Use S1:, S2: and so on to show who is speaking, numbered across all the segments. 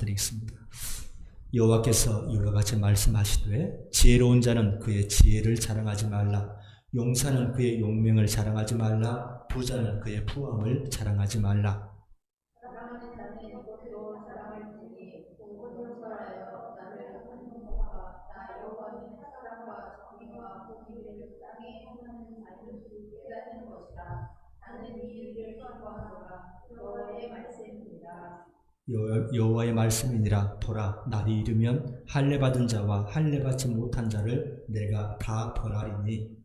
S1: 부탁드리겠습니다. 여호와께서 이와 같이 말씀하시되 지혜로운 자는 그의 지혜를 자랑하지 말라. 용사는 그의 용맹을 자랑하지 말라. 부자는 그의 부함을 자랑하지 말라.
S2: 사랑하는 자는 이것도 자랑할지니 오고도 설하여 나를 한국과 나 여호와는 사랑과 정의와 공의를 땅에 행하는 자인 줄 깨닫는 것이라. 나는 이 일을 선포하노라. 여호와의 말씀이니라.
S1: 여호와의 말씀이니라. 보라, 날이 이르면 할례 받은 자와 할례 받지 못한 자를 내가 다 벌하리니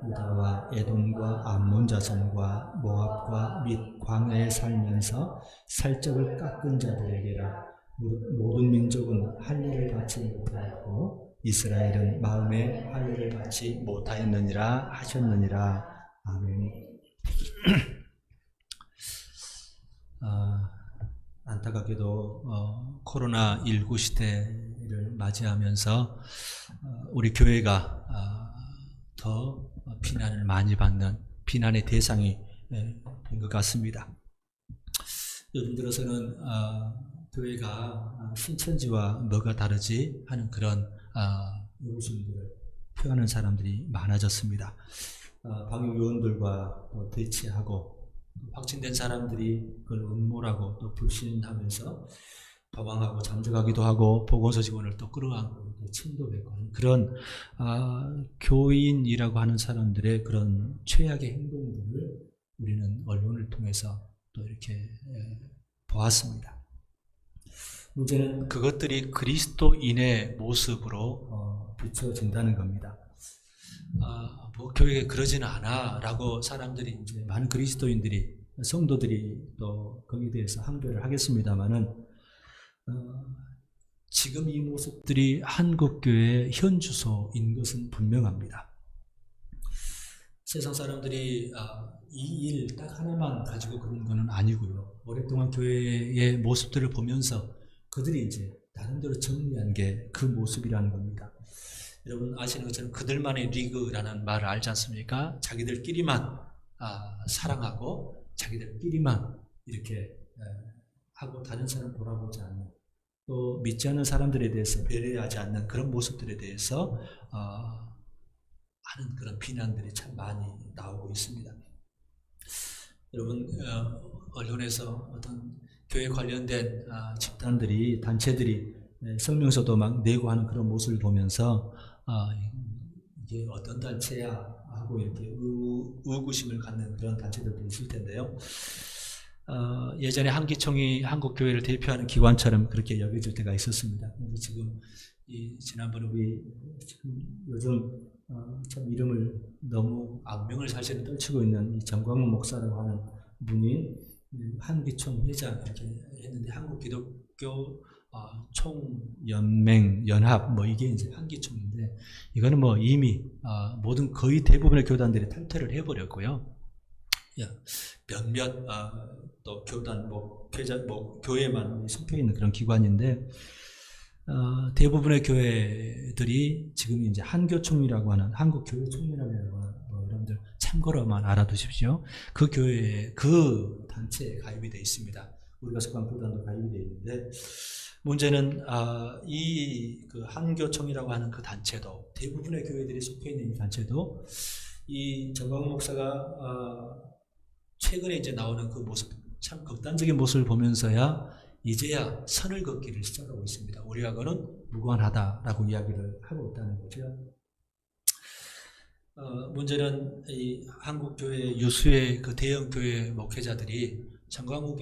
S1: 유다와 에돔과 암몬 자손과 모압과 및 광야에 살면서 살적을 깎은 자들에게라. 모든 민족은 할례를 받지 못하였고 이스라엘은 마음에 할례를 받지 못하였느니라 하셨느니라. 아멘. 안타깝게도 코로나19 시대를 맞이하면서 우리 교회가 더 비난을 많이 받는 비난의 대상이 된 것 같습니다. 요즘 들어서는 교회가 신천지와 뭐가 다르지 하는 그런 의구심들을 표하는 사람들이 많아졌습니다. 방역요원들과 대치하고 확진된 사람들이 그걸 음모라고 또 불신하면서 도망하고 잠적하기도 하고 보건소 직원을 또 끌어안고 침도뱉고 하는 그런 교인이라고 하는 사람들의 그런 최악의 행동들을 우리는 언론을 통해서 또 이렇게 보았습니다. 문제는 그것들이 그리스도인의 모습으로 비춰진다는 겁니다. 뭐 교회에 그러지는 않아 라고 사람들이 이제 많은 그리스도인들이 성도들이 또 거기에 대해서 항변을 하겠습니다만은 지금 이 모습들이 한국교회의 현주소인 것은 분명합니다. 세상 사람들이 이 일 딱 하나만 가지고 그런 것은 아니고요. 오랫동안 교회의 모습들을 보면서 그들이 이제 나름대로 정리한 게 그 모습이라는 겁니다. 여러분 아시는 것처럼 그들만의 리그라는 말을 알지 않습니까? 자기들끼리만 사랑하고 자기들끼리만 이렇게 하고 다른 사람 돌아보지 않는, 또 믿지 않는 사람들에 대해서 배려하지 않는 그런 모습들에 대해서 하는 그런 비난들이 참 많이 나오고 있습니다. 여러분 언론에서 어떤 교회 관련된 집단들이 단체들이 성명서도 막 내고 하는 그런 모습을 보면서 이게 어떤 단체야 하고 이렇게 의구심을 갖는 그런 단체들도 있을 텐데요. 예전에 한기총이 한국교회를 대표하는 기관처럼 그렇게 여겨질 때가 있었습니다. 그런데 지금 지난번에 우리 지금 요즘 참 이름을 너무 악명을 사실은 떨치고 있는 이 정광훈 목사라고 하는 분이 한기총 회장 이렇게 했는데 한국기독교 총연맹 연합 뭐 이게 이제 한기총인데 이거는 뭐 이미 모든 거의 대부분의 교단들이 탈퇴를 해버렸고요. 몇몇 또 교단 뭐 교회만 속해 있는 그런 기관인데 대부분의 교회들이 지금 이제 한교총이라고 하는 한국교회총연합이라고 하는 뭐 여러분들 참고로만 알아두십시오. 그 교회에 그 단체에 가입이 되어 있습니다. 우리가 속한 교단도 가입이 되어 있는데 문제는 그 한교총이라고 하는 그 단체도 대부분의 교회들이 속해 있는 이 단체도 이 정광훈 목사가 최근에 이제 나오는 그 모습, 참 극단적인 모습을 보면서야 이제야 선을 긋기를 시작하고 있습니다. 우리하고는 무관하다라고 이야기를 하고 있다는 거죠. 문제는 이 한국교회 유수의 그 대형 교회 목회자들이 정광훈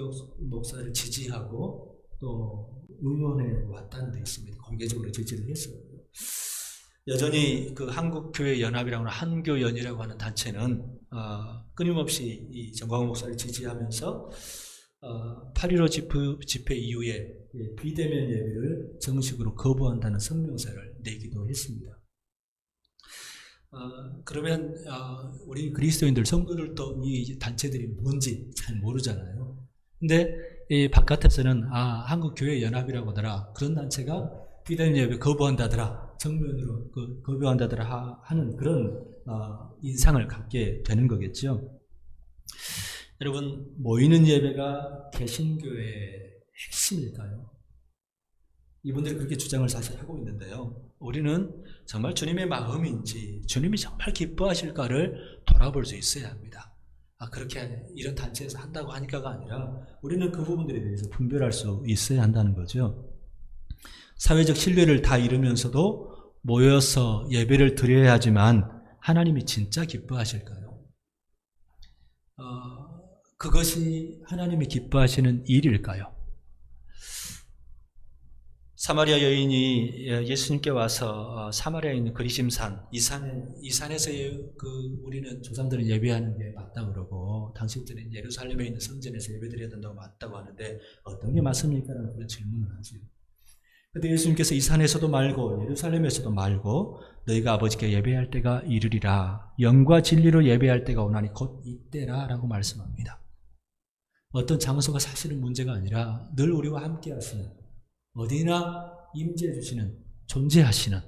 S1: 목사를 지지하고 또 응원해 왔다는 데 있습니다. 공개적으로 지지를 했어요. 여전히 그 한국교회 연합이라고 하는 한교연이라고 하는 단체는 끊임없이 이 정광훈 목사를 지지하면서 8.15 집회 이후에 비대면 예배를 정식으로 거부한다는 성명서를 내기도 했습니다. 그러면 우리 그리스도인들 성도들도 이 단체들이 뭔지 잘 모르잖아요. 근데 이 바깥에서는 한국교회 연합이라고 하더라, 그런 단체가 비대면 예배 거부한다더라, 정면으로 거부한다더라 하는 그런 인상을 갖게 되는 거겠죠. 여러분, 모이는 예배가 개신교회의 핵심일까요? 이분들이 그렇게 주장을 사실 하고 있는데요. 우리는 정말 주님의 마음인지 주님이 정말 기뻐하실까를 돌아볼 수 있어야 합니다. 그렇게 이런 단체에서 한다고 하니까가 아니라 우리는 그 부분들에 대해서 분별할 수 있어야 한다는 거죠. 사회적 신뢰를 다 잃으면서도 모여서 예배를 드려야 하지만 하나님이 진짜 기뻐하실까요? 그것이 하나님이 기뻐하시는 일일까요? 사마리아 여인이 예수님께 와서 사마리아에 있는 그리심산, 이 산에서 우리는 조상들은 예배하는 게 맞다고 그러고 당신들은 예루살렘에 있는 성전에서 예배드려야 된다고 맞다고 하는데 어떤 게 맞습니까? 라는 그런 질문을 하죠. 그런데 예수님께서 이 산에서도 말고 예루살렘에서도 말고 너희가 아버지께 예배할 때가 이르리라. 영과 진리로 예배할 때가 오나니 곧 이때라 라고 말씀합니다. 어떤 장소가 사실은 문제가 아니라 늘 우리와 함께 하시는, 어디나 임재해 주시는, 존재하시는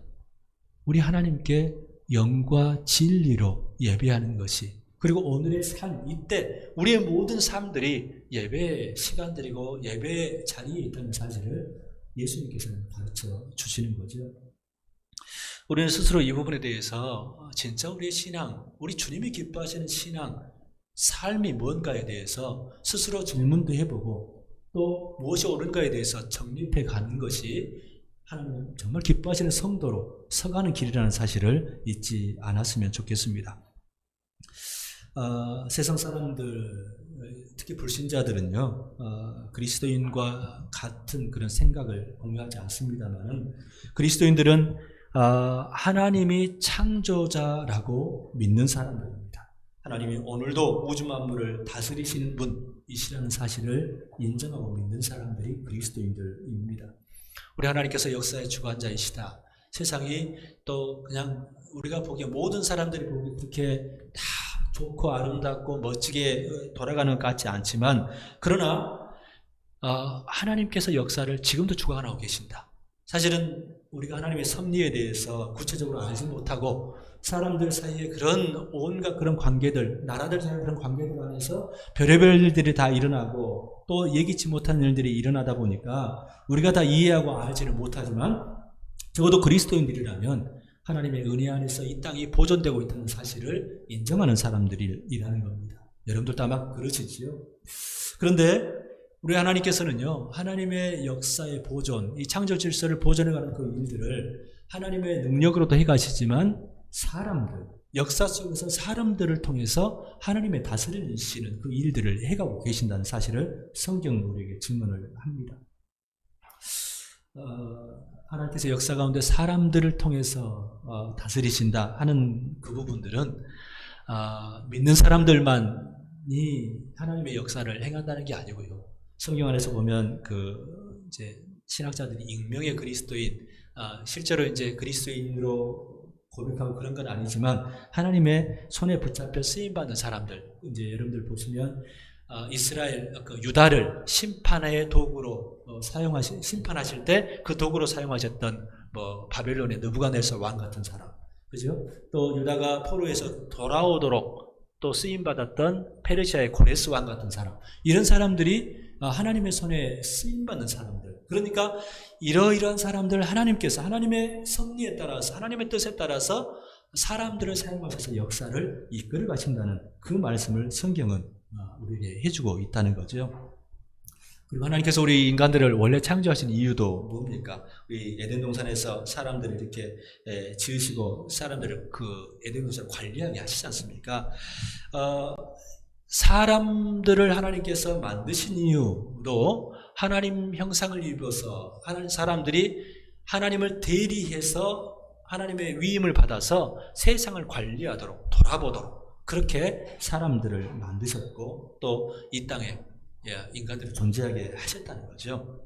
S1: 우리 하나님께 영과 진리로 예배하는 것이, 그리고 오늘의 삶, 이때 우리의 모든 삶들이 예배의 시간들이고 예배의 자리에 있다는 사실을 예수님께서는 가르쳐 주시는 거죠. 우리는 스스로 이 부분에 대해서 진짜 우리의 신앙, 우리 주님이 기뻐하시는 신앙, 삶이 뭔가에 대해서 스스로 질문도 해보고 또 무엇이 옳은가에 대해서 정립해 가는 것이 하나님은 정말 기뻐하시는 성도로 서가는 길이라는 사실을 잊지 않았으면 좋겠습니다. 세상 사람들, 특히 불신자들은요, 그리스도인과 같은 그런 생각을 공유하지 않습니다만 그리스도인들은 하나님이 창조자라고 믿는 사람들입니다. 하나님이 오늘도 우주 만물을 다스리시는 분이시라는 사실을 인정하고 믿는 사람들이 그리스도인들입니다. 우리 하나님께서 역사의 주관자이시다. 세상이 또 그냥 우리가 보기에 모든 사람들이 보기에 그렇게 다 좋고 아름답고 멋지게 돌아가는 것 같지 않지만 그러나 하나님께서 역사를 지금도 주관하고 계신다. 사실은 우리가 하나님의 섭리에 대해서 구체적으로 알지 못하고 사람들 사이에 그런 온갖 그런 관계들, 나라들 사이에 그런 관계들 안에서 별의별 일들이 다 일어나고 또 예기치 못한 일들이 일어나다 보니까 우리가 다 이해하고 알지는 못하지만 적어도 그리스도인들이라면 하나님의 은혜 안에서 이 땅이 보존되고 있다는 사실을 인정하는 사람들이라는 겁니다. 여러분들도 아마 그러시지요. 그런데 우리 하나님께서는요, 하나님의 역사의 보존, 이 창조 질서를 보존해가는 그 일들을 하나님의 능력으로도 해가시지만 사람들, 역사 속에서 사람들을 통해서 하나님의 다스리시는 그 일들을 해가고 계신다는 사실을 성경은 우리에게 증언을 합니다. 하나님께서 역사 가운데 사람들을 통해서 다스리신다 하는 그 부분들은 믿는 사람들만이 하나님의 역사를 행한다는 게 아니고요. 성경 안에서 보면 이제 신학자들이 익명의 그리스도인, 실제로 이제 그리스도인으로 고백하고 그런 건 아니지만 하나님의 손에 붙잡혀 쓰임 받는 사람들, 이제 여러분들 보시면 이스라엘 유다를 심판의 도구로 심판하실 때 그 도구로 사용하셨던 바벨론의 느부갓네살 왕 같은 사람, 그죠? 또 유다가 포로에서 돌아오도록 또 쓰임 받았던 페르시아의 고레스 왕 같은 사람, 이런 사람들이 하나님의 손에 쓰임 받는 사람들. 그러니까 이러이러한 사람들 하나님께서 하나님의 섭리에 따라서 하나님의 뜻에 따라서 사람들을 사용하셔서 역사를 이끌어 가신다는 그 말씀을 성경은 우리에게 해주고 있다는 거죠. 그리고 하나님께서 우리 인간들을 원래 창조하신 이유도 뭡니까? 우리 에덴 동산에서 사람들을 이렇게 지으시고 사람들을 그 에덴 동산을 관리하게 하시지 않습니까? 사람들을 하나님께서 만드신 이유도 하나님 형상을 입어서 사람들이 하나님을 대리해서 하나님의 위임을 받아서 세상을 관리하도록 돌아보도록 그렇게 사람들을 만드셨고 또 이 땅에 인간들을 존재하게 하셨다는 거죠.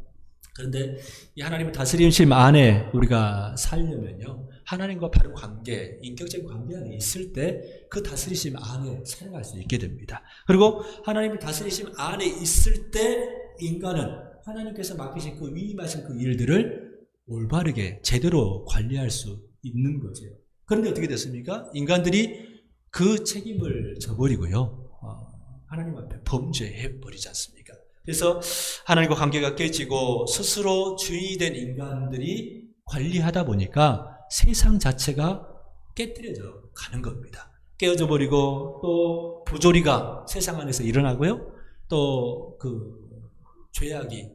S1: 그런데 이 하나님의 다스림심 안에 우리가 살려면요, 하나님과 바른 관계, 인격적인 관계 안에 있을 때 그 다스리심 안에 살아갈 수 있게 됩니다. 그리고 하나님의 다스리심 안에 있을 때 인간은 하나님께서 맡기신 그 위임하신 그 일들을 올바르게 제대로 관리할 수 있는 거죠. 그런데 어떻게 됐습니까? 인간들이 그 책임을 져버리고요, 하나님 앞에 범죄해버리지 않습니까? 그래서 하나님과 관계가 깨지고 스스로 주인이 된 인간들이 관리하다 보니까 세상 자체가 깨뜨려져 가는 겁니다. 깨어져 버리고 또 부조리가 세상 안에서 일어나고요. 또 그 죄악이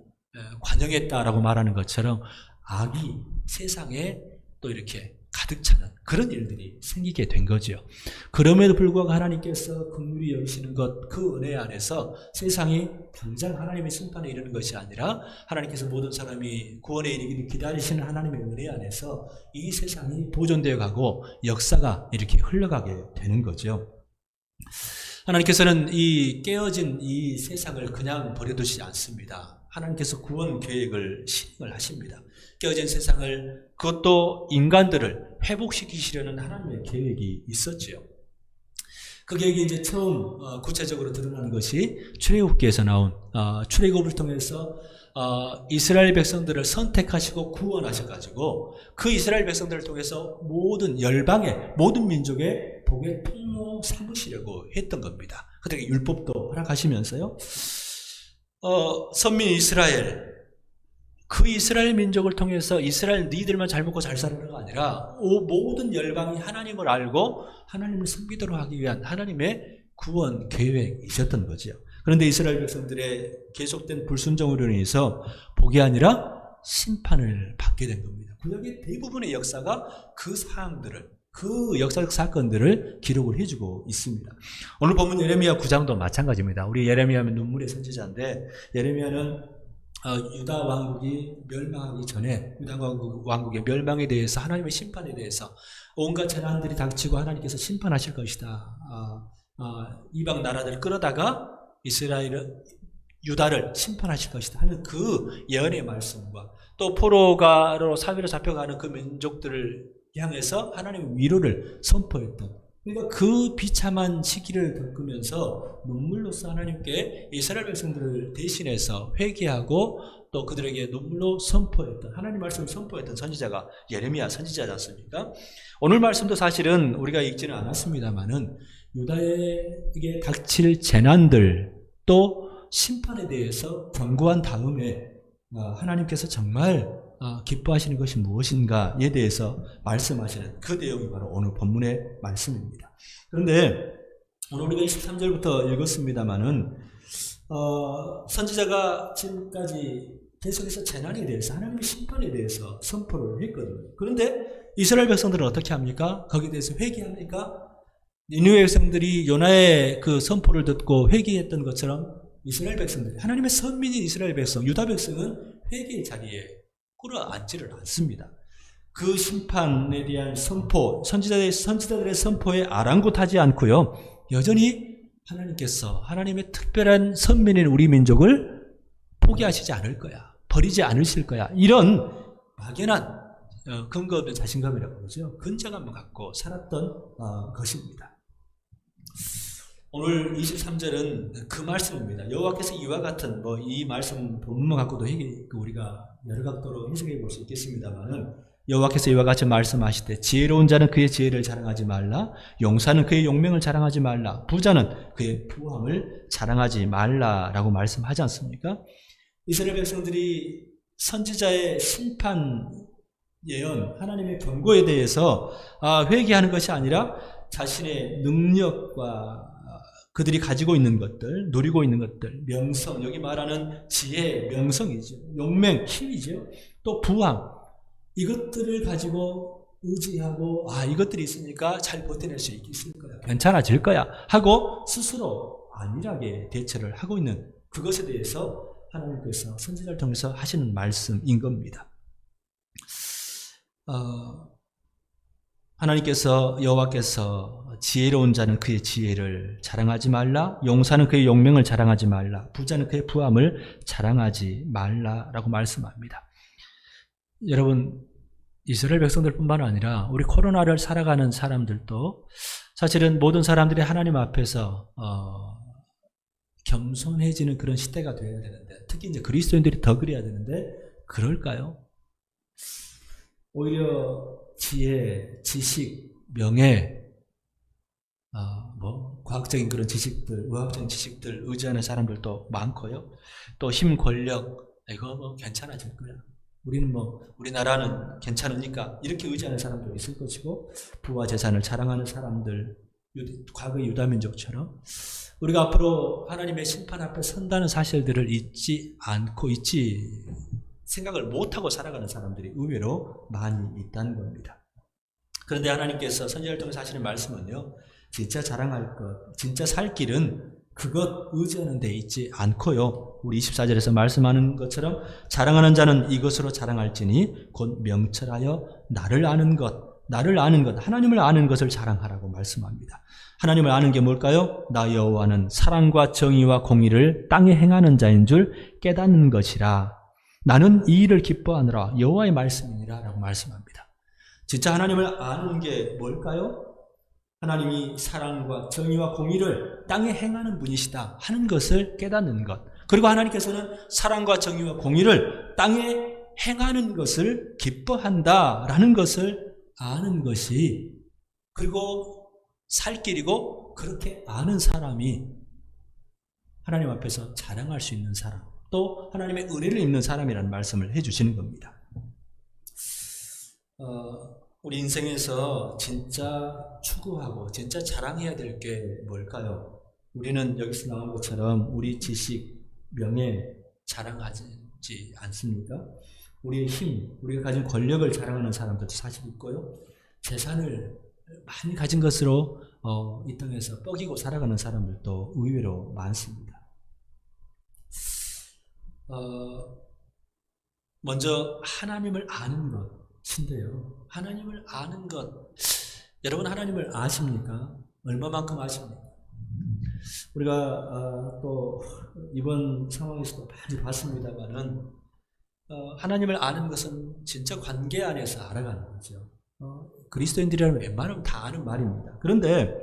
S1: 관영했다라고 말하는 것처럼 악이 세상에 또 이렇게 가득 차는 그런 일들이 생기게 된 거죠. 그럼에도 불구하고 하나님께서 긍휼히 여기시는 것, 그 은혜 안에서 세상이 당장 하나님의 심판에 이르는 것이 아니라 하나님께서 모든 사람이 구원에 이르기를 기다리시는 하나님의 은혜 안에서 이 세상이 보존되어 가고 역사가 이렇게 흘러가게 되는 거죠. 하나님께서는 이 깨어진 이 세상을 그냥 버려두시지 않습니다. 하나님께서 구원 계획을 실행을 하십니다. 깨어진 세상을, 그것도 인간들을 회복시키시려는 하나님의 계획이 있었지요. 그 계획이 이제 처음 구체적으로 드러난 것이 출애굽기에서 나온 출애굽을 통해서 이스라엘 백성들을 선택하시고 구원하셔가지고 그 이스라엘 백성들을 통해서 모든 열방의 모든 민족의 복의 통로 삼으시려고 했던 겁니다. 그들에게 율법도 허락하시면서요. 선민 이스라엘, 그 이스라엘 민족을 통해서 이스라엘 너희들만 잘 먹고 잘 사는가 아니라 모든 열방이 하나님을 알고 하나님을 섬기도록 하기 위한 하나님의 구원 계획이셨던 거죠. 그런데 이스라엘 백성들의 계속된 불순종으로 인해서 복이 아니라 심판을 받게 된 겁니다. 구약의 대부분의 역사가 그 사항들을, 그 역사적 사건들을 기록을 해주고 있습니다. 오늘 본문 예레미야 9장도 마찬가지입니다. 우리 예레미야는 눈물의 선지자인데, 예레미야는 유다 왕국이 멸망하기 전에 유다 왕국의 멸망에 대해서, 하나님의 심판에 대해서 온갖 재난들이 닥치고 하나님께서 심판하실 것이다. 이방 나라들을 끌어다가 유다를 심판하실 것이다 하는 그 예언의 말씀과, 또 포로가로 사회로 잡혀가는 그 민족들을 향해서 하나님의 위로를 선포했던, 그러니까 그 비참한 시기를 겪으면서 눈물로써 하나님께 이스라엘 백성들을 대신해서 회개하고 또 그들에게 눈물로 선포했던, 하나님 말씀을 선포했던 선지자가 예레미야 선지자지 않습니까? 오늘 말씀도 사실은 우리가 읽지는 않았습니다만은 유다에게 닥칠 재난들 또 심판에 대해서 경고한 다음에 하나님께서 정말 기뻐하시는 것이 무엇인가에 대해서 말씀하시는 그 내용이 바로 오늘 본문의 말씀입니다. 그런데 오늘 우리가 23절부터 읽었습니다마는 선지자가 지금까지 계속해서 재난에 대해서, 하나님의 심판에 대해서 선포를 했거든요. 그런데 이스라엘 백성들은 어떻게 합니까? 거기에 대해서 회개합니까? 니느웨 백성들이 요나의 그 선포를 듣고 회개했던 것처럼 이스라엘 백성들, 하나님의 선민인 이스라엘 백성, 유다 백성은 회개의 자리에 끌어앉지를 않습니다. 그 심판에 대한 선포, 선지자들의 선포에 아랑곳하지 않고요, 여전히 하나님께서 하나님의 특별한 선민인 우리 민족을 포기하시지 않을 거야, 버리지 않으실 거야, 이런 막연한 근거 없는 자신감이라고 그러죠. 근자감을 갖고 살았던 것입니다. 오늘 23절은 그 말씀입니다. 여호와께서 이와 같은 이 말씀 본문 갖고도 우리가 여러 각도로 해석해 볼 수 있겠습니다만은, 여호와께서 이와 같이 말씀하시되 지혜로운 자는 그의 지혜를 자랑하지 말라, 용사는 그의 용맹을 자랑하지 말라, 부자는 그의 부함을 자랑하지 말라라고 말씀하지 않습니까? 이스라엘 백성들이 선지자의 심판 예언, 하나님의 경고에 대해서 회개하는 것이 아니라 자신의 능력과 그들이 가지고 있는 것들, 누리고 있는 것들, 명성, 여기 말하는 지혜, 명성이죠. 용맹, 힘이죠. 또 부함, 이것들을 가지고 의지하고 이것들이 있으니까 잘 버텨낼 수 있을 거야, 괜찮아질 거야 하고 스스로 안일하게 대처를 하고 있는 그것에 대해서 하나님께서 선지자를 통해서 하시는 말씀인 겁니다. 하나님께서, 여호와께서 지혜로운 자는 그의 지혜를 자랑하지 말라, 용사는 그의 용맹을 자랑하지 말라, 부자는 그의 부함을 자랑하지 말라라고 말씀합니다. 여러분, 이스라엘 백성들뿐만 아니라 우리 코로나를 살아가는 사람들도 사실은 모든 사람들이 하나님 앞에서 겸손해지는 그런 시대가 되어야 되는데, 특히 이제 그리스도인들이 더 그래야 되는데 그럴까요? 오히려 지혜, 지식, 명예, 과학적인 그런 지식들, 의학적인 지식들 의지하는 사람들도 많고요. 또 힘, 권력, 이거 괜찮아질 거야. 우리는 우리나라는 괜찮으니까 이렇게 의지하는 사람도 있을 것이고, 부와 재산을 자랑하는 사람들, 과거 유다민족처럼 우리가 앞으로 하나님의 심판 앞에 선다는 사실들을 생각을 못하고 살아가는 사람들이 의외로 많이 있다는 겁니다. 그런데 하나님께서 선지자를 통해서 하시는 말씀은요, 진짜 자랑할 것, 진짜 살 길은 그것 의지하는 데 있지 않고요. 우리 24절에서 말씀하는 것처럼 자랑하는 자는 이것으로 자랑할지니 곧 명철하여 나를 아는 것, 하나님을 아는 것을 자랑하라고 말씀합니다. 하나님을 아는 게 뭘까요? 나 여호와는 사랑과 정의와 공의를 땅에 행하는 자인 줄 깨닫는 것이라. 나는 이 일을 기뻐하느라 여호와의 말씀이니라 라고 말씀합니다. 진짜 하나님을 아는 게 뭘까요? 하나님이 사랑과 정의와 공의를 땅에 행하는 분이시다 하는 것을 깨닫는 것. 그리고 하나님께서는 사랑과 정의와 공의를 땅에 행하는 것을 기뻐한다라는 것을 아는 것이, 그리고 살 길이고, 그렇게 아는 사람이 하나님 앞에서 자랑할 수 있는 사람, 또 하나님의 은혜를 입는 사람이라는 말씀을 해주시는 겁니다. 우리 인생에서 진짜 추구하고 진짜 자랑해야 될 게 뭘까요? 우리는 여기서 나온 것처럼 우리 지식, 명예 자랑하지 않습니까? 우리의 힘, 우리가 가진 권력을 자랑하는 사람들도 사실 있고요. 재산을 많이 가진 것으로 이 땅에서 뻐기고 살아가는 사람들도 의외로 많습니다. 먼저 하나님을 아는 것인데요. 하나님을 아는 것, 여러분 하나님을 아십니까? 얼마만큼 아십니까? 우리가 또 이번 상황에서도 많이 봤습니다만은 하나님을 아는 것은 진짜 관계 안에서 알아가는 거죠. 그리스도인들이라면 웬만하면 다 아는 말입니다. 그런데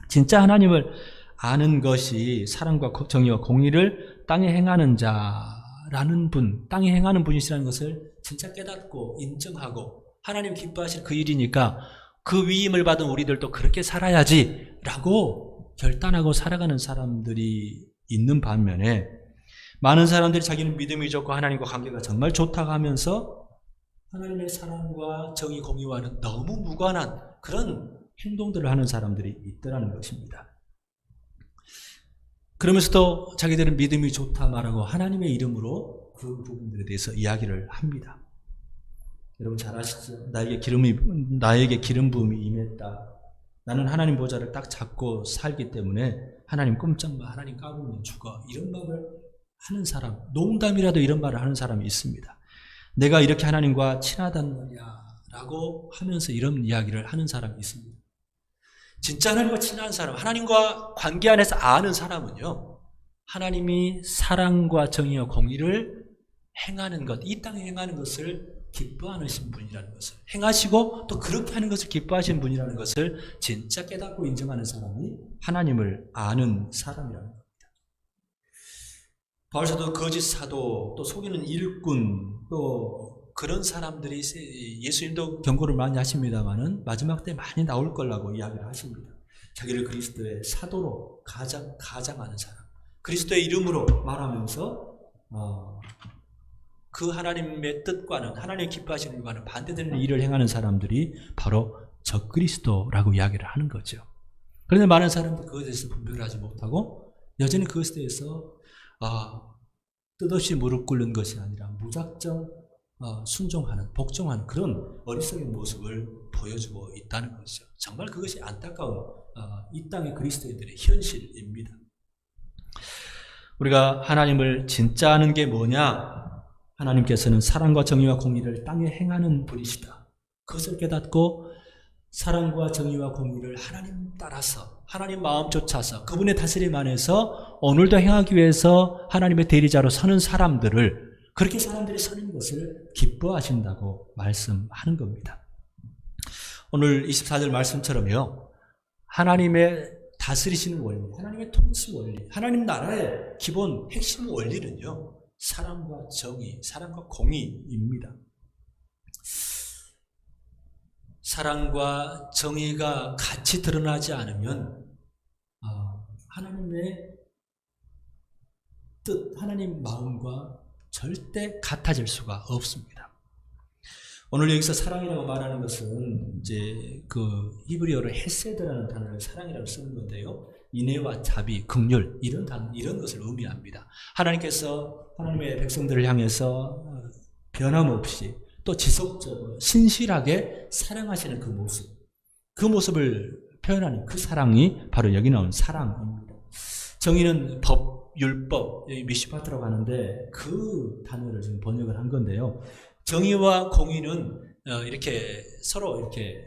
S1: 진짜 하나님을 아는 것이 사랑과 정의와 공의를 땅에 행하는 자라는 분, 땅에 행하는 분이시라는 것을 진짜 깨닫고 인정하고, 하나님 기뻐하실 그 일이니까 그 위임을 받은 우리들도 그렇게 살아야지 라고 결단하고 살아가는 사람들이 있는 반면에, 많은 사람들이 자기는 믿음이 좋고 하나님과 관계가 정말 좋다고 하면서 하나님의 사랑과 정의, 공의와는 너무 무관한 그런 행동들을 하는 사람들이 있더라는 것입니다. 그러면서도 자기들은 믿음이 좋다 말하고 하나님의 이름으로 그 부분들에 대해서 이야기를 합니다. 여러분 잘 아시죠? 나에게 기름 부음이 임했다. 나는 하나님 보좌를 딱 잡고 살기 때문에 하나님 꼼짝마, 하나님 까불면 죽어. 이런 말을 하는 사람, 농담이라도 이런 말을 하는 사람이 있습니다. 내가 이렇게 하나님과 친하단 말이야 라고 하면서 이런 이야기를 하는 사람이 있습니다. 진짜 하나님과 친한 사람, 하나님과 관계 안에서 아는 사람은요, 하나님이 사랑과 정의와 공의를 행하는 것, 이 땅에 행하는 것을 기뻐하신 분이라는 것을, 행하시고 또 그렇게 하는 것을 기뻐하시는 분이라는 것을 진짜 깨닫고 인정하는 사람이 하나님을 아는 사람이라는 겁니다. 바울사도 거짓 사도, 또 속이는 일꾼, 또 그런 사람들이, 예수님도 경고를 많이 하십니다만은 마지막 때 많이 나올 거라고 이야기를 하십니다. 자기를 그리스도의 사도로 가장하는 사람, 그리스도의 이름으로 말하면서 그 하나님의 뜻과는, 하나님의 기뻐하시는 일과는 반대되는 일을 행하는 사람들이 바로 적그리스도라고 이야기를 하는 거죠. 그런데 많은 사람들이 그것에 대해서 분별을 하지 못하고 여전히 그것에 대해서 뜻없이 무릎 꿇는 것이 아니라 무작정 순종하는, 복종하는 그런 어리석은 모습을 보여주고 있다는 것이죠. 정말 그것이 안타까운 이 땅의 그리스도인들의 현실입니다. 우리가 하나님을 진짜 아는 게 뭐냐? 하나님께서는 사랑과 정의와 공의를 땅에 행하는 분이시다. 그것을 깨닫고 사랑과 정의와 공의를 하나님 따라서, 하나님 마음 쫓아서 그분의 다스림 안에서 오늘도 행하기 위해서 하나님의 대리자로 서는 사람들을, 그렇게 사람들이 서는 것을 기뻐하신다고 말씀하는 겁니다. 오늘 24절 말씀처럼요, 하나님의 다스리시는 원리, 하나님의 통치 원리, 하나님 나라의 기본 핵심 원리는요, 사랑과 정의, 사랑과 공의입니다. 사랑과 정의가 같이 드러나지 않으면 하나님의 뜻, 하나님 마음과 절대 같아질 수가 없습니다. 오늘 여기서 사랑이라고 말하는 것은 이제 그 히브리어로 헤세드라는 단어를 사랑이라고 쓰는 건데요. 인애와 자비, 긍휼 이런 것을 의미합니다. 하나님께서 하나님의 백성들을 향해서 변함없이 또 지속적으로 신실하게 사랑하시는 그 모습을 표현하는 그 사랑이 바로 여기 나온 사랑입니다. 정의는 법, 율법, 미시파트라고 하는데 그 단어를 지금 번역을 한 건데요. 정의와 공의는 이렇게 서로 이렇게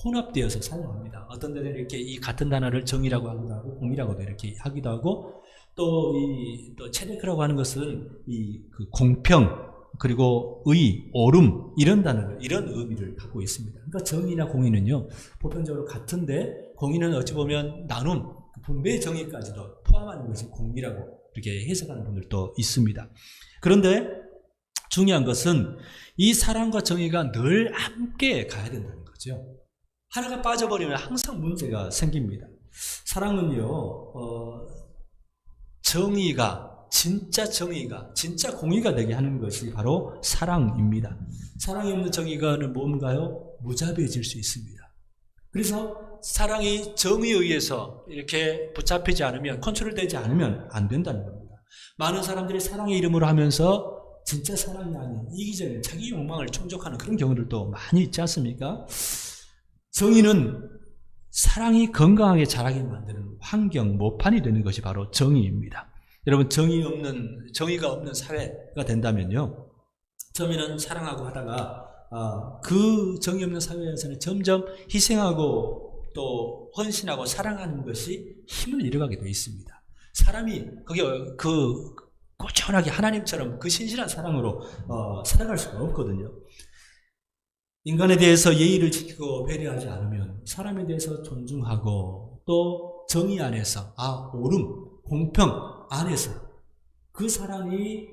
S1: 혼합되어서 사용합니다. 어떤 데는 이렇게 이 같은 단어를 정의라고 하기도 하고 공의라고도 이렇게 하기도 하고 또 체데크라고 하는 것은 그 공평 그리고 의, 옳음 이런 단어를 이런 의미를 갖고 있습니다. 그러니까 정의나 공의는요 보편적으로 같은데 공의는 어찌 보면 나눔, 분배의 정의까지도 포함하는 것이 공의라고 이렇게 해석하는 분들도 있습니다. 그런데 중요한 것은 이 사랑과 정의가 늘 함께 가야 된다는 거죠. 하나가 빠져버리면 항상 문제가 생깁니다. 사랑은요, 진짜 정의가, 진짜 공의가 되게 하는 것이 바로 사랑입니다. 사랑이 없는 정의가는 뭔가요? 무자비해질 수 있습니다. 그래서 사랑이 정의에 의해서 이렇게 붙잡히지 않으면, 컨트롤되지 않으면 안 된다는 겁니다. 많은 사람들이 사랑의 이름으로 하면서 진짜 사랑이 아닌 이기적인 자기 욕망을 충족하는 그런 경우들도 많이 있지 않습니까? 정의는 사랑이 건강하게 자라게 만드는 환경, 모판이 되는 것이 바로 정의입니다. 여러분, 정의가 없는 사회가 된다면요. 처음에는 사랑하고 하다가, 그 정의 없는 사회에서는 점점 희생하고 또 헌신하고 사랑하는 것이 힘을 잃어가게 되어 있습니다. 사람이, 꾸준하게 하나님처럼 그 신실한 사랑으로, 살아갈 수가 없거든요. 인간에 대해서 예의를 지키고 배려하지 않으면 사람에 대해서 존중하고 또 정의 안에서, 옳음, 공평 안에서 그 사랑이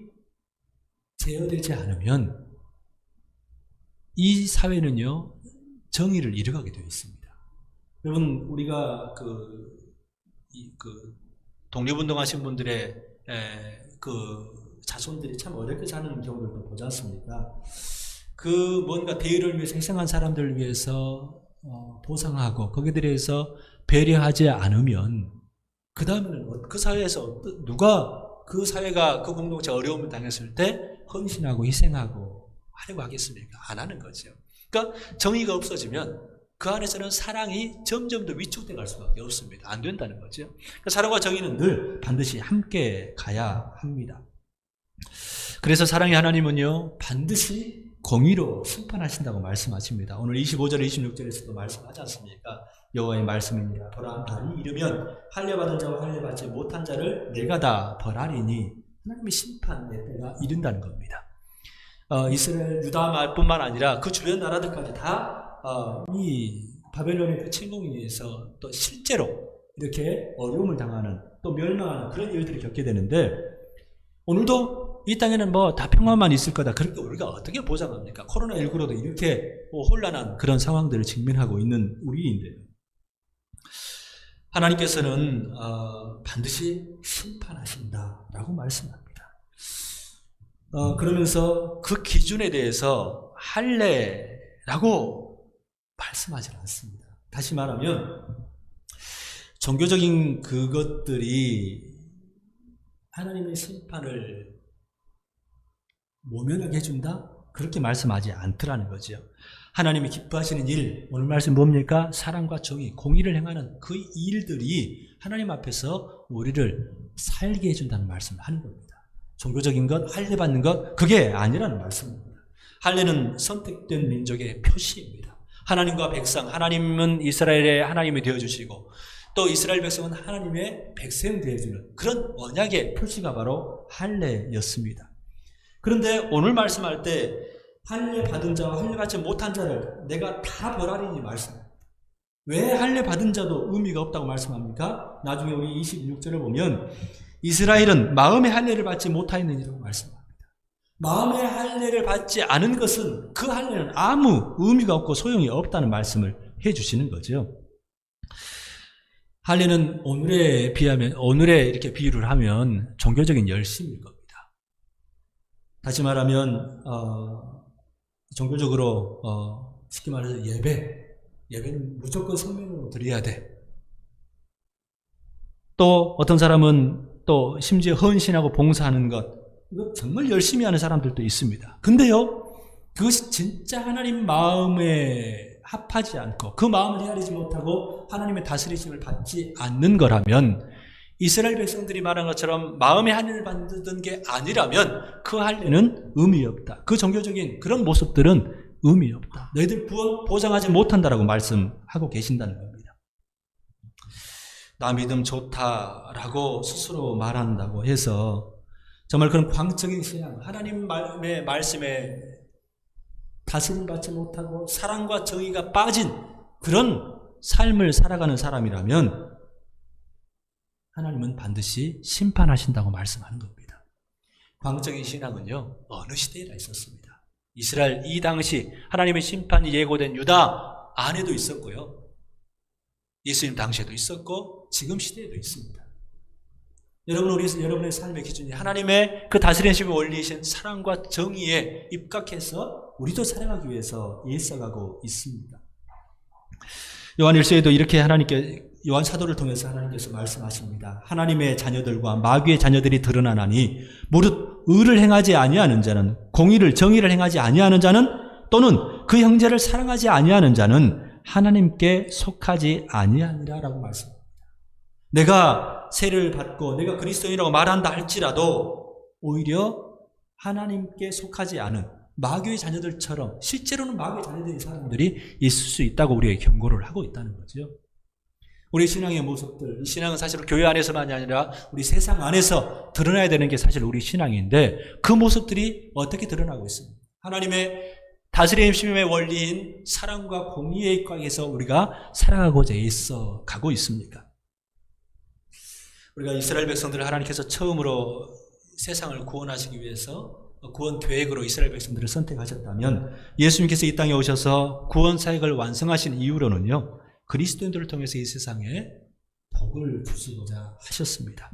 S1: 제어되지 않으면 이 사회는요, 정의를 잃어가게 되어 있습니다. 여러분, 우리가 독립운동하신 분들의 자손들이 참 어렵게 사는 경우들도 보지 않습니까? 뭔가 대의를 위해서 희생한 사람들을 위해서 보상하고 거기에 대해서 배려하지 않으면 그 다음에는 그 사회에서 누가 그 사회가 그 공동체가 어려움을 당했을 때 헌신하고 희생하고 하려고 하겠습니까? 안 하는 거죠. 그러니까 정의가 없어지면 그 안에서는 사랑이 점점 더 위축돼 갈 수밖에 없습니다. 안 된다는 거죠. 그러니까 사랑과 정의는 늘 반드시 함께 가야 합니다. 그래서 사랑의 하나님은요, 반드시 공의로 심판하신다고 말씀하십니다. 오늘 25절, 26절에서도 말씀하지 않습니까? 여호와의 말씀입니다. 보라, 날이 이르면 할례받은 자와 할례받지 못한 자를 내가 다 벌하리니 하나님의 심판의 때가 이른다는 겁니다. 이스라엘, 유다뿐만 아니라 그 주변 나라들까지 다 이 바벨론의 그 침공에 의해서 또 실제로 이렇게 어려움을 당하는 또 멸망하는 그런 일들을 겪게 되는데 오늘도 이 땅에는 다 평화만 있을 거다. 그렇게 우리가 어떻게 보장합니까? 코로나19로도 이렇게 혼란한 그런 상황들을 직면하고 있는 우리인데 하나님께서는 반드시 심판하신다라고 말씀합니다. 그러면서 그 기준에 대해서 할례라고 말씀하지 않습니다. 다시 말하면 종교적인 그것들이 하나님의 심판을 모면하게 해준다? 그렇게 말씀하지 않더라는 거죠. 하나님이 기뻐하시는 일, 오늘 말씀 뭡니까? 사랑과 정의, 공의를 행하는 그 일들이 하나님 앞에서 우리를 살게 해준다는 말씀을 하는 겁니다. 종교적인 것, 할례 받는 것, 그게 아니라는 말씀입니다. 할례는 선택된 민족의 표시입니다. 하나님과 백성, 하나님은 이스라엘의 하나님이 되어주시고 또 이스라엘 백성은 하나님의 백성 되어주는 그런 언약의 표시가 바로 할례였습니다. 그런데 오늘 말씀할 때 할례 받은 자와 할례 받지 못한 자를 내가 다 벌하리니 말씀합니다. 왜 할례 받은 자도 의미가 없다고 말씀합니까? 나중에 우리 26절을 보면 이스라엘은 마음의 할례를 받지 못하였느니라고 말씀합니다. 마음의 할례를 받지 않은 것은 그 할례는 아무 의미가 없고 소용이 없다는 말씀을 해주시는 거죠. 할례는 오늘에 이렇게 비유를 하면 종교적인 열심일 겁니다. 다시 말하면 종교적으로 쉽게 말해서 예배는 무조건 성명으로 드려야 돼. 또 어떤 사람은 또 심지어 헌신하고 봉사하는 것, 이거 정말 열심히 하는 사람들도 있습니다. 근데요, 그것이 진짜 하나님 마음에 합하지 않고 그 마음을 헤아리지 못하고 하나님의 다스리심을 받지 않는 거라면, 이스라엘 백성들이 말한 것처럼 마음의 할례를 받는 게 아니라면 그 할례는 의미 없다. 그 종교적인 그런 모습들은 의미 없다. 너희들 구원 보장하지 못한다라고 말씀하고 계신다는 겁니다. 나 믿음 좋다라고 스스로 말한다고 해서 정말 그런 광적인 신앙, 하나님의 말씀에 다스림 받지 못하고 사랑과 정의가 빠진 그런 삶을 살아가는 사람이라면 하나님은 반드시 심판하신다고 말씀하는 겁니다. 광적인 신앙은요, 어느 시대에나 있었습니다. 이스라엘 이 당시 하나님의 심판이 예고된 유다 안에도 있었고요, 예수님 당시에도 있었고 지금 시대에도 있습니다. 여러분의 삶의 기준이 하나님의 그 다스리심의 원리이신 사랑과 정의에 입각해서 우리도 살아가기 위해서 애써가고 있습니다. 요한 1서에도 이렇게 요한 사도를 통해서 하나님께서 말씀하십니다. 하나님의 자녀들과 마귀의 자녀들이 드러나나니 무릇 의를 행하지 아니하는 자는, 정의를 행하지 아니하는 자는, 또는 그 형제를 사랑하지 아니하는 자는 하나님께 속하지 아니하니라라고 말씀합니다. 내가 세례를 받고 내가 그리스도인이라고 말한다 할지라도 오히려 하나님께 속하지 않은 마귀의 자녀들처럼, 실제로는 마귀의 자녀들인 사람들이 있을 수 있다고 우리에게 경고를 하고 있다는 거죠. 우리 신앙의 모습들, 이 신앙은 사실 교회 안에서만이 아니라 우리 세상 안에서 드러나야 되는 게 사실 우리 신앙인데, 그 모습들이 어떻게 드러나고 있습니까? 하나님의 다스림의 원리인 사랑과 공의에 입각해서 우리가 살아가고자 애써 가고 있습니까? 우리가 이스라엘 백성들을 하나님께서 처음으로 세상을 구원하시기 위해서 구원 계획으로 이스라엘 백성들을 선택하셨다면, 예수님께서 이 땅에 오셔서 구원 사역을 완성하신 이후로는요, 그리스도인들을 통해서 이 세상에 복을 주시고자 하셨습니다.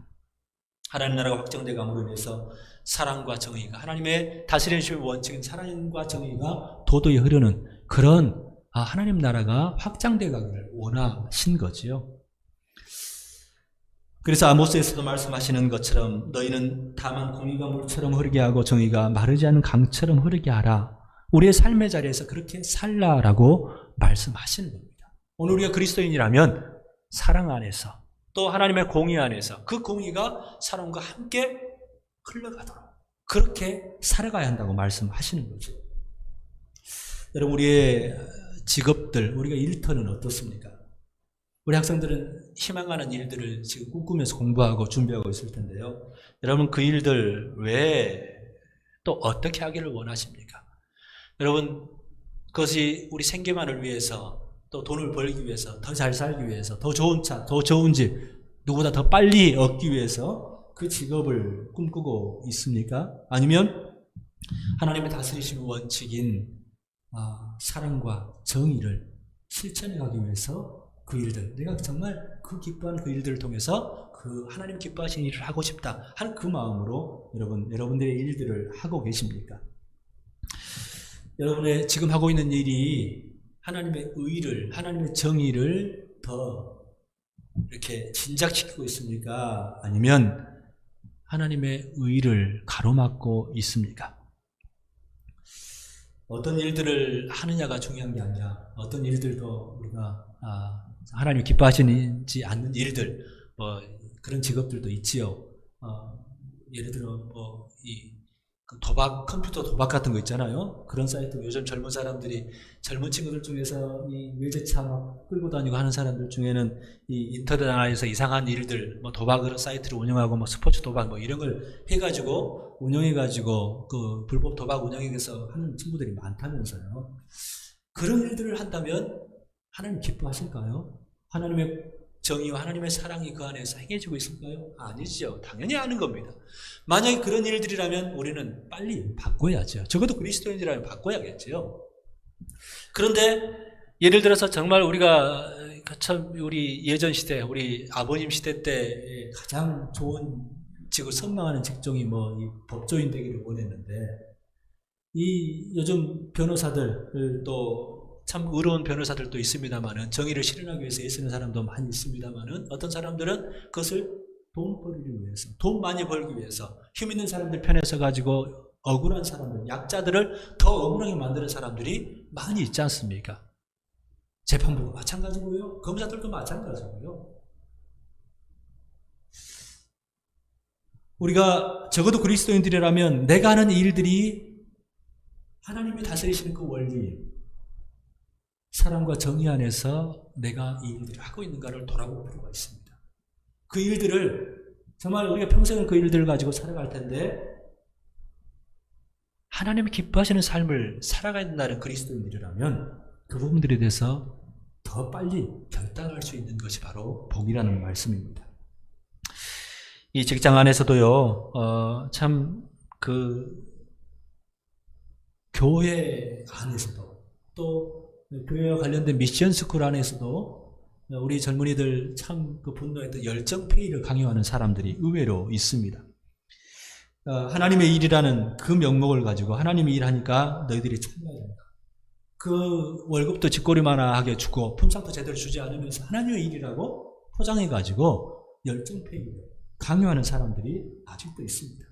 S1: 하나님 나라가 확정되감으로 인해서 사랑과 정의가, 하나님의 다스리심의 원칙인 사랑과 정의가 도도히 흐르는 그런 하나님 나라가 확장되어 가기를 원하신 거지요. 그래서 아모스에서도 말씀하시는 것처럼 너희는 다만 공의가 물처럼 흐르게 하고 정의가 마르지 않은 강처럼 흐르게 하라. 우리의 삶의 자리에서 그렇게 살라라고 말씀하시는 겁니다. 오늘 우리가 그리스도인이라면 사랑 안에서, 또 하나님의 공의 안에서 그 공의가 사랑과 함께 흘러가도록 그렇게 살아가야 한다고 말씀하시는 거죠. 여러분, 우리의 직업들, 우리가 일터는 어떻습니까? 우리 학생들은 희망하는 일들을 지금 꿈꾸면서 공부하고 준비하고 있을 텐데요. 여러분, 그 일들 외에 또 어떻게 하기를 원하십니까? 여러분, 그것이 우리 생계만을 위해서, 또 돈을 벌기 위해서, 더 잘 살기 위해서, 더 좋은 차, 더 좋은 집, 누구보다 더 빨리 얻기 위해서 그 직업을 꿈꾸고 있습니까? 아니면 하나님의 다스리심의 원칙인 사랑과 정의를 실천해 가기 위해서 그 일들, 내가 정말 그 기뻐하는 그 일들을 통해서 그 하나님 기뻐하시는 일을 하고 싶다 하는 그 마음으로 여러분들의 일들을 하고 계십니까? 여러분의 지금 하고 있는 일이 하나님의 의를, 하나님의 정의를 더 이렇게 진작시키고 있습니까? 아니면 하나님의 의를 가로막고 있습니까? 어떤 일들을 하느냐가 중요한 게 아니라 어떤 일들도 우리가 하나님 기뻐하시지 않는 일들, 그런 직업들도 있지요. 예를 들어 컴퓨터 도박 같은 거 있잖아요. 그런 사이트, 요즘 젊은 친구들 중에서 이 외제차 막 끌고 다니고 하는 사람들 중에는 이 인터넷 안에서 이상한 일들, 도박으로 사이트를 운영하고 스포츠 도박 이런 걸 해가지고 운영해가지고 그 불법 도박 운영해서 하는 친구들이 많다면서요. 그런 일들을 한다면 하나님 기뻐하실까요? 하나님의 정의와 하나님의 사랑이 그 안에서 행해지고 있을까요? 아니죠. 당연히 아는 겁니다. 만약에 그런 일들이라면 우리는 빨리 바꿔야죠. 적어도 그리스도인이라면 바꿔야겠죠. 그런데 예를 들어서 정말 우리가 참 우리 예전 시대, 우리 아버님 시대 때 가장 좋은 지금 선망하는 직종이 뭐 이 법조인 되기를 원했는데, 이 요즘 변호사들 또 참 의로운 변호사들도 있습니다만은, 정의를 실현하기 위해서 애쓰는 사람도 많이 있습니다만은, 어떤 사람들은 그것을 돈벌이를 위해서, 돈 많이 벌기 위해서 힘 있는 사람들 편에 서 가지고 억울한 사람들, 약자들을 더 억울하게 만드는 사람들이 많이 있지 않습니까? 재판부도 마찬가지고요, 검사들도 마찬가지고요. 우리가 적어도 그리스도인들이라면 내가 하는 일들이 하나님이 다스리시는 그 원리, 사랑과 정의 안에서 내가 이 일들을 하고 있는가를 돌아볼 필요가 있습니다. 그 일들을 정말 우리가 평생을 그 일들을 가지고 살아갈 텐데, 하나님이 기뻐하시는 삶을 살아가야 된다는 그리스도인들이라면 그 부분들에 대해서 더 빨리 결단할 수 있는 것이 바로 복이라는 말씀입니다. 이 직장 안에서도요, 참 교회 안에서도, 또 교회와 관련된 미션 스쿨 안에서도 우리 젊은이들 참 그 분노했던 열정페이를 강요하는 사람들이 의외로 있습니다. 하나님의 일이라는 그 명목을 가지고, 하나님이 일하니까 너희들이 참여해야 된다. 그 월급도 쥐꼬리만하게 주고 품삯도 제대로 주지 않으면서 하나님의 일이라고 포장해가지고 열정페이를 강요하는 사람들이 아직도 있습니다.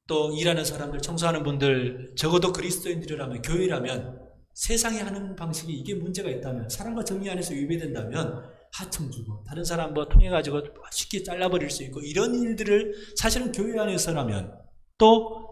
S1: 또 일하는 사람들, 청소하는 분들, 적어도 그리스도인들이라면, 교회라면 세상이 하는 방식이 이게 문제가 있다면, 사랑과 정의 안에서 위배된다면 하청 주고 다른 사람 뭐 통해 가지고 쉽게 잘라버릴 수 있고, 이런 일들을 사실은 교회 안에서라면, 또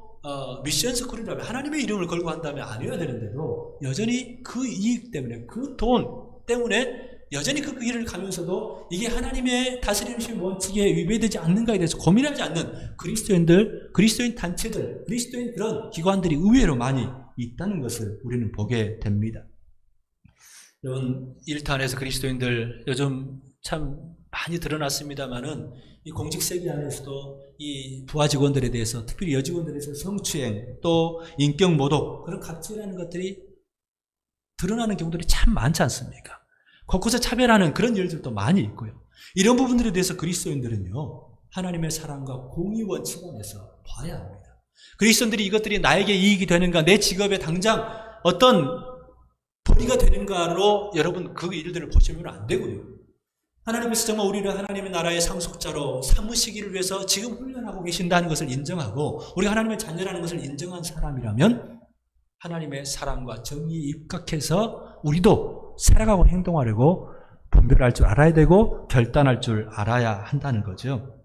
S1: 미션 스쿨이라면 하나님의 이름을 걸고 한다면 안 해야 되는데도 여전히 그 이익 때문에, 그 돈 때문에 여전히 그 길을 가면서도 이게 하나님의 다스림신 원칙에 위배되지 않는가에 대해서 고민하지 않는 그리스도인들, 그리스도인 단체들, 그리스도인 그런 기관들이 의외로 많이 있다는 것을 우리는 보게 됩니다. 여러분, 일터안에서 그리스도인들 요즘 참 많이 드러났습니다만은, 이 공직 세계 안에서도 이 부하 직원들에 대해서, 특별히 여직원들에 대해서 성추행, 또 인격 모독, 그런 갑질하는 것들이 드러나는 경우들이 참 많지 않습니까? 곳곳에 차별하는 그런 일들도 많이 있고요. 이런 부분들에 대해서 그리스도인들은요, 하나님의 사랑과 공의 원칙 안에서 봐야 합니다. 그리스도인들이 이것들이 나에게 이익이 되는가, 내 직업에 당장 어떤 벌이가 되는가로 여러분 그 일들을 보시면 안 되고요. 하나님께서 정말 우리를 하나님의 나라의 상속자로 삼으시기를 위해서 지금 훈련하고 계신다는 것을 인정하고, 우리가 하나님의 자녀라는 것을 인정한 사람이라면 하나님의 사랑과 정의에 입각해서 우리도 살아가고 행동하려고 분별할 줄 알아야 되고 결단할 줄 알아야 한다는 거죠.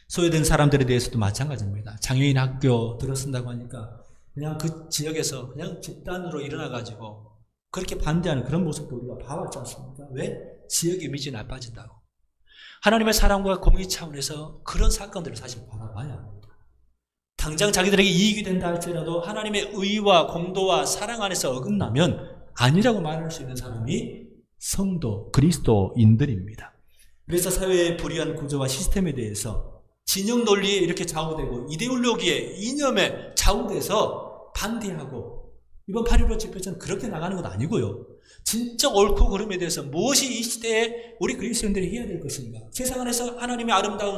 S1: 소외된 사람들에 대해서도 마찬가지입니다. 장애인 학교 들어선다고 하니까 그냥 그 지역에서 그냥 집단으로 일어나가지고 그렇게 반대하는 그런 모습도 우리가 봐왔지 않습니까? 왜? 지역 이미지 나빠진다고. 하나님의 사랑과 공의 차원에서 그런 사건들을 사실 바라봐야 합니다. 당장 자기들에게 이익이 된다 할지라도 하나님의 의와 공도와 사랑 안에서 어긋나면 아니라고 말할 수 있는 사람이 성도, 그리스도인들입니다. 그래서 사회의 불의한 구조와 시스템에 대해서 진영 논리에 이렇게 좌우되고 이데올로기에, 이념에 좌우돼서 반대하고, 이번 8.15 집회처럼 그렇게 나가는 건 아니고요. 진짜 옳고 그름에 대해서 무엇이 이 시대에 우리 그리스도인들이 해야 될 것인가, 세상 안에서 하나님의 아름다운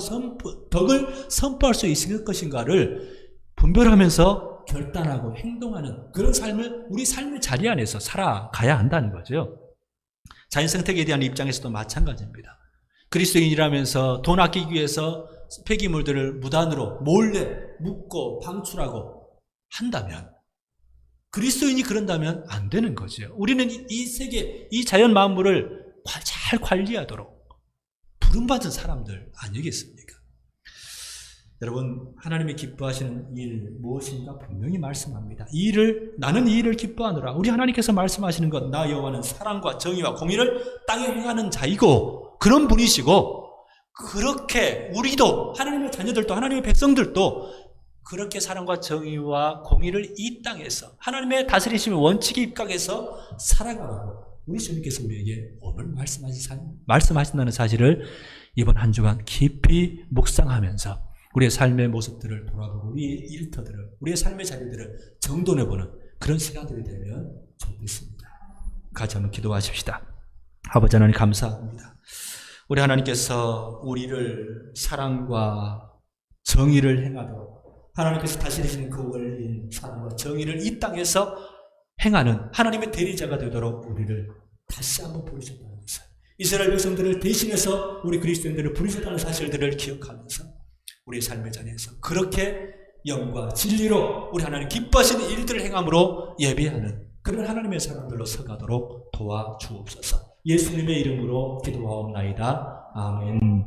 S1: 덕을 선포할 수 있을 것인가를 분별하면서 결단하고 행동하는 그런 삶을 우리 삶의 자리 안에서 살아가야 한다는 거죠. 자연생태계에 대한 입장에서도 마찬가지입니다. 그리스도인이라면서 돈 아끼기 위해서 폐기물들을 무단으로 몰래 묻고 방출하고 한다면, 그리스도인이 그런다면 안 되는 거죠. 우리는 이 세계, 이 자연 만물을 잘 관리하도록 부름받은 사람들 아니겠습니까? 여러분, 하나님이 기뻐하시는 일 무엇인가 분명히 말씀합니다. 나는 이 일을 기뻐하노라. 우리 하나님께서 말씀하시는 것, 나 여호와는 사랑과 정의와 공의를 땅에 행하는 자이고, 그런 분이시고, 그렇게 우리도, 하나님의 자녀들도, 하나님의 백성들도 그렇게 사랑과 정의와 공의를 이 땅에서 하나님의 다스리심의 원칙에 입각해서 살아가라고 우리 주님께서 우리에게 오늘 말씀하신다는 사실을 이번 한 주간 깊이 묵상하면서 우리의 삶의 모습들을 돌아보고 우리의 일터들을, 우리의 삶의 자리들을 정돈해보는 그런 시간들이 되면 좋겠습니다. 같이 한번 기도하십시다. 아버지 하나님 감사합니다. 우리 하나님께서 우리를 사랑과 정의를 행하도록 하나님께서 다스리시는 그 원리인 사랑과 정의를 이 땅에서 행하는 하나님의 대리자가 되도록 우리를 다시 한번 부르셨다는 것을, 이스라엘 백성들을 대신해서 우리 그리스도인들을 부르셨다는 사실들을 기억하면서 우리의 삶의 자리에서 그렇게 영과 진리로 우리 하나님 기뻐하시는 일들을 행함으로 예배하는 그런 하나님의 사람들로 서가도록 도와주옵소서. 예수님의 이름으로 기도하옵나이다. 아멘.